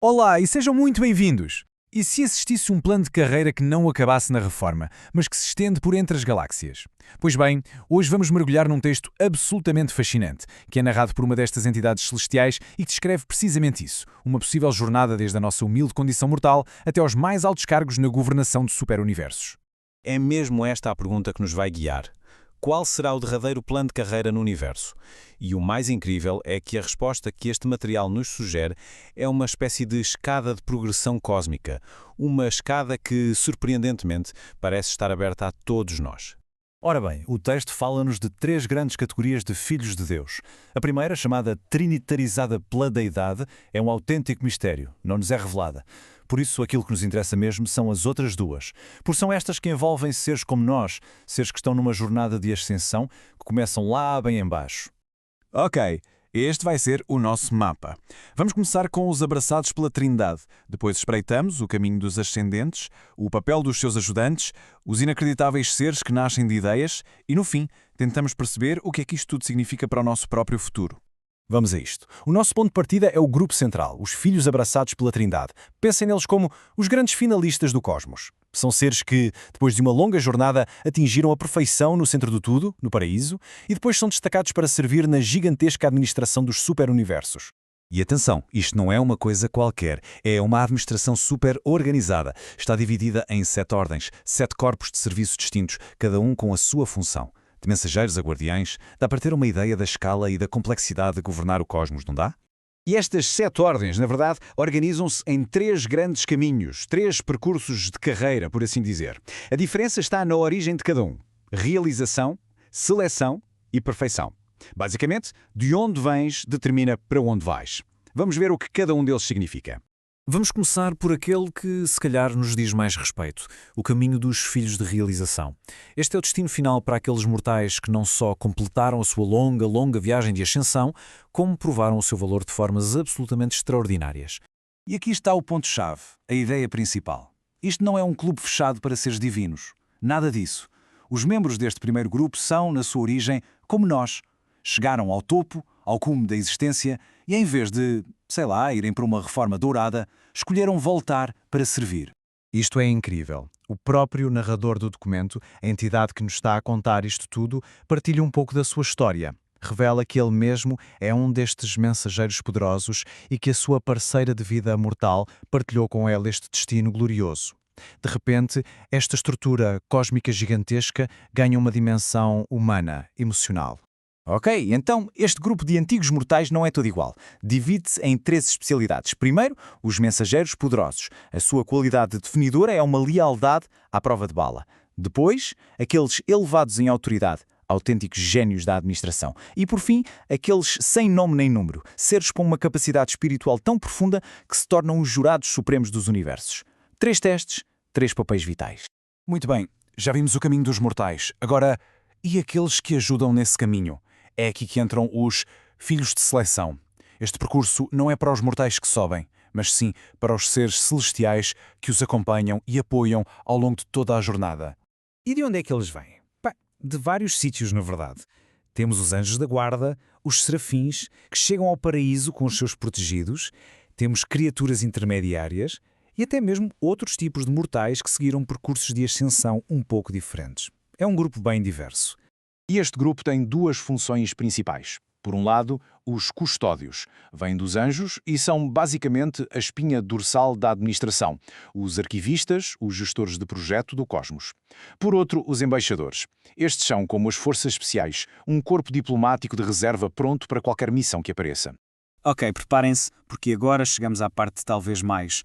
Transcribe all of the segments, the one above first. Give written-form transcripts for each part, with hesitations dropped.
Olá e sejam muito bem-vindos! E se existisse um plano de carreira que não acabasse na Reforma, mas que se estende por entre as galáxias? Pois bem, hoje vamos mergulhar num texto absolutamente fascinante, que é narrado por uma destas entidades celestiais e que descreve precisamente isso, uma possível jornada desde a nossa humilde condição mortal até aos mais altos cargos na governação de superuniversos. É mesmo esta a pergunta que nos vai guiar. Qual será o derradeiro plano de carreira no universo? E o mais incrível é que a resposta que este material nos sugere é uma espécie de escada de progressão cósmica, uma escada que, surpreendentemente, parece estar aberta a todos nós. Ora bem, o texto fala-nos de três grandes categorias de filhos de Deus. A primeira, chamada trinitarizada pela deidade, é um autêntico mistério, não nos é revelada. Por isso, aquilo que nos interessa mesmo são as outras duas. Porque são estas que envolvem seres como nós, seres que estão numa jornada de ascensão, que começam lá bem embaixo. Ok, este vai ser o nosso mapa. Vamos começar com os abraçados pela Trindade. Depois espreitamos o caminho dos ascendentes, o papel dos seus ajudantes, os inacreditáveis seres que nascem de ideias e, no fim, tentamos perceber o que é que isto tudo significa para o nosso próprio futuro. Vamos a isto. O nosso ponto de partida é o grupo central, os filhos abraçados pela Trindade. Pensem neles como os grandes finalistas do cosmos. São seres que, depois de uma longa jornada, atingiram a perfeição no centro do tudo, no paraíso, e depois são destacados para servir na gigantesca administração dos superuniversos. E atenção, isto não é uma coisa qualquer, é uma administração super organizada. Está dividida em 7 ordens, 7 corpos de serviço distintos, cada um com a sua função. De mensageiros a guardiães, dá para ter uma ideia da escala e da complexidade de governar o cosmos, não dá? E estas 7 ordens, na verdade, organizam-se em 3 grandes caminhos, 3 percursos de carreira, por assim dizer. A diferença está na origem de cada um: realização, seleção e perfeição. Basicamente, de onde vens determina para onde vais. Vamos ver o que cada um deles significa. Vamos começar por aquele que, se calhar, nos diz mais respeito, o caminho dos filhos de realização. Este é o destino final para aqueles mortais que não só completaram a sua longa viagem de ascensão, como provaram o seu valor de formas absolutamente extraordinárias. E aqui está o ponto-chave, a ideia principal. Isto não é um clube fechado para seres divinos. Nada disso. Os membros deste primeiro grupo são, na sua origem, como nós. Chegaram ao topo, ao cume da existência, e em vez de, irem para uma reforma dourada, escolheram voltar para servir. Isto é incrível. O próprio narrador do documento, a entidade que nos está a contar isto tudo, partilha um pouco da sua história. Revela que ele mesmo é um destes mensageiros poderosos e que a sua parceira de vida mortal partilhou com ele este destino glorioso. De repente, esta estrutura cósmica gigantesca ganha uma dimensão humana, emocional. Ok, então este grupo de antigos mortais não é todo igual. Divide-se em 3 especialidades. Primeiro, os mensageiros poderosos. A sua qualidade definidora é uma lealdade à prova de bala. Depois, aqueles elevados em autoridade, autênticos génios da administração. E, por fim, aqueles sem nome nem número, seres com uma capacidade espiritual tão profunda que se tornam os jurados supremos dos universos. 3 testes, 3 papéis vitais. Muito bem, já vimos o caminho dos mortais. Agora, e aqueles que ajudam nesse caminho? É aqui que entram os filhos de seleção. Este percurso não é para os mortais que sobem, mas sim para os seres celestiais que os acompanham e apoiam ao longo de toda a jornada. E de onde é que eles vêm? De vários sítios, na verdade. Temos os anjos da guarda, os serafins, que chegam ao paraíso com os seus protegidos, temos criaturas intermediárias e até mesmo outros tipos de mortais que seguiram percursos de ascensão um pouco diferentes. É um grupo bem diverso. E este grupo tem 2 funções principais. Por um lado, os custódios. Vêm dos anjos e são basicamente a espinha dorsal da administração. Os arquivistas, os gestores de projeto do cosmos. Por outro, os embaixadores. Estes são como as forças especiais, um corpo diplomático de reserva pronto para qualquer missão que apareça. Ok, preparem-se, porque agora chegamos à parte talvez mais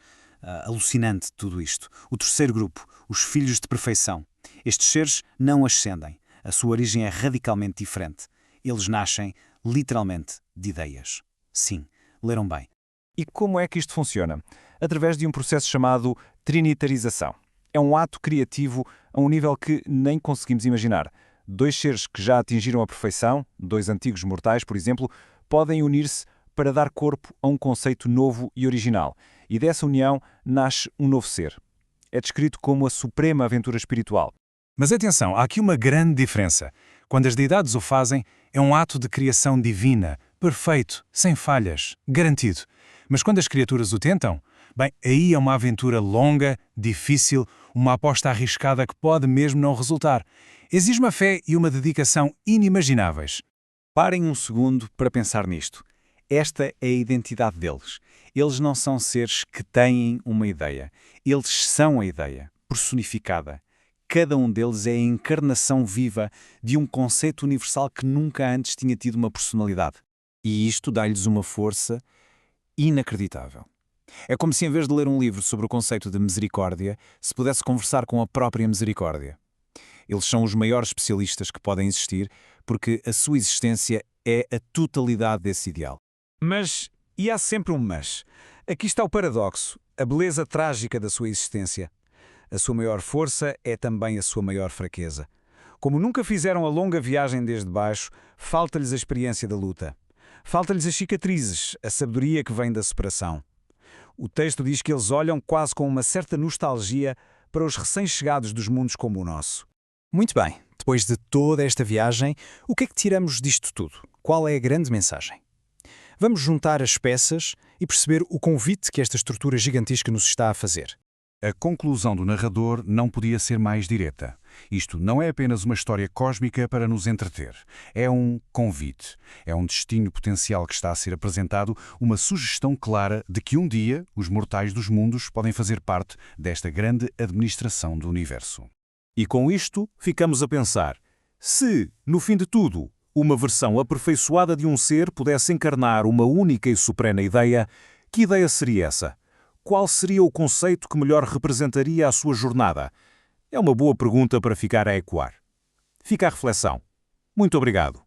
alucinante de tudo isto. O terceiro grupo, os filhos de perfeição. Estes seres não ascendem. A sua origem é radicalmente diferente. Eles nascem, literalmente, de ideias. Sim, leram bem. E como é que isto funciona? Através de um processo chamado trinitarização. É um ato criativo a um nível que nem conseguimos imaginar. 2 seres que já atingiram a perfeição, 2 antigos mortais, por exemplo, podem unir-se para dar corpo a um conceito novo e original. E dessa união nasce um novo ser. É descrito como a suprema aventura espiritual. Mas atenção, há aqui uma grande diferença. Quando as deidades o fazem, é um ato de criação divina, perfeito, sem falhas, garantido. Mas quando as criaturas o tentam, bem, aí é uma aventura longa, difícil, uma aposta arriscada que pode mesmo não resultar. Exige uma fé e uma dedicação inimagináveis. Parem um segundo para pensar nisto. Esta é a identidade deles. Eles não são seres que têm uma ideia. Eles são a ideia, personificada. Cada um deles é a encarnação viva de um conceito universal que nunca antes tinha tido uma personalidade. E isto dá-lhes uma força inacreditável. É como se, em vez de ler um livro sobre o conceito de misericórdia, se pudesse conversar com a própria misericórdia. Eles são os maiores especialistas que podem existir, porque a sua existência é a totalidade desse ideal. Mas, e há sempre um mas. Aqui está o paradoxo, a beleza trágica da sua existência. A sua maior força é também a sua maior fraqueza. Como nunca fizeram a longa viagem desde baixo, falta-lhes a experiência da luta. Falta-lhes as cicatrizes, a sabedoria que vem da separação. O texto diz que eles olham quase com uma certa nostalgia para os recém-chegados dos mundos como o nosso. Muito bem, depois de toda esta viagem, o que é que tiramos disto tudo? Qual é a grande mensagem? Vamos juntar as peças e perceber o convite que esta estrutura gigantesca nos está a fazer. A conclusão do narrador não podia ser mais direta. Isto não é apenas uma história cósmica para nos entreter. É um convite. É um destino potencial que está a ser apresentado, uma sugestão clara de que um dia os mortais dos mundos podem fazer parte desta grande administração do universo. E com isto, ficamos a pensar: se, no fim de tudo, uma versão aperfeiçoada de um ser pudesse encarnar uma única e suprema ideia, que ideia seria essa? Qual seria o conceito que melhor representaria a sua jornada? É uma boa pergunta para ficar a ecoar. Fica a reflexão. Muito obrigado.